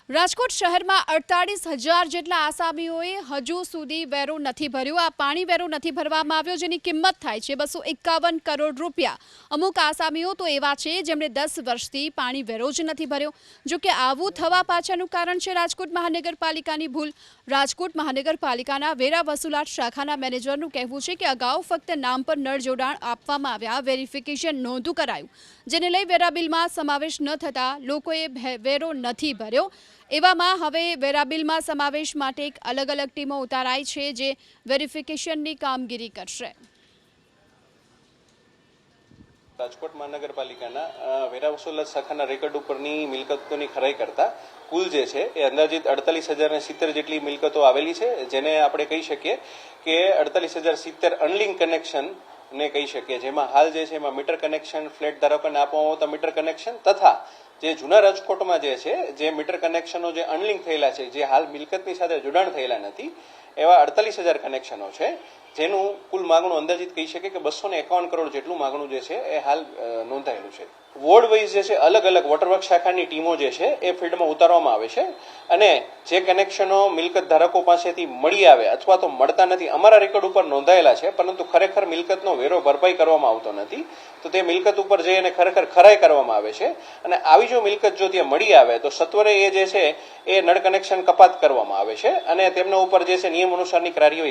રાજકોટ શહેરમાં 48,000 જેટલા આસામીઓએ હજુ સુધી વેરો નથી ભર્યો। આ પાણી વેરો નથી ભરવામાં આવ્યો, જેની કિંમત થાય છે 251 કરોડ રૂપિયા। અમુક આસામીઓ તો એવા છે જેમણે 10 વર્ષથી પાણી વેરો જ નથી ભર્યો। જો કે આવું થવા પાછળનું કારણ છે રાજકોટ મહાનગરપાલિકાની ભૂલ। રાજકોટ મહાનગરપાલિકાના વેરા વસૂલાત શાખાના મેનેજરનું કહેવું છે કે અગાઉ ફક્ત નામ પર નળ જોડાણ આપવામાં આવ્યા, વેરિફિકેશન નોંધું કરાયું, જેને લઈ વેરા બિલમાં સમાવેશ ન થતા લોકોએ વેરો નથી ભર્યો। એવામાં હવે વેરા બિલમાં સમાવેશ માટે એક અલગ અલગ ટીમો ઉતારાઈ છે જે વેરિફિકેશનની કામગીરી કરશે। રાજકોટ મહાનગરપાલિકાના વેરા વસૂલાત શાખાના રેકર્ડ ઉપરની મિલકતોની ખરાઈ કરતા કુલ જે છે એ અંદાજિત 48,070 જેટલી મિલકતો આવેલી છે, જેને આપણે કહી શકીએ કે 48,070 અનલિંક કનેક્શન ને કહી શકીએ। જેમાં હાલ જે છે એમાં મીટર કનેક્શન, ફ્લેટ ધારકોને આપવામાં આવતા મીટર કનેક્શન તથા જે જૂના રાજકોટમાં જે છે જે મીટર કનેક્શનો જે અનલિંક થયેલા છે, જે હાલ મિલકતની સાથે જોડાણ થયેલા નથી, એવા 48,000 કનેક્શનો છે, જેનું કુલ માગણું અંદાજિત કહી શકે કે 251 કરોડ જેટલું માગણું જે છે એ હાલ નોંધાયેલું છે। વોર્ડ વાઇઝ જે છે અલગ અલગ વોટરવર્ક શાખાની ટીમો જે છે એ ફિલ્ડમાં ઉતારવામાં આવે છે અને જે કનેક્શનો મિલકત ધારકો પાસેથી મળી આવે અથવા તો મળતા નથી, અમારા રેકોર્ડ ઉપર નોંધાયેલા છે, પરંતુ ખરેખર મિલકતનો વેરો ભરપાઈ કરવામાં આવતો નથી, તો તે મિલકત ઉપર જઈને ખરેખર ખરાઈ કરવામાં આવે છે અને આવી જો મિલકત જો ત્યાં મળી આવે તો સત્વરે એ જે છે એ નળ કનેક્શન કપાત કરવામાં આવે છે અને તેમના ઉપર જે છે નિયમ અનુસારની કાર્યવાહી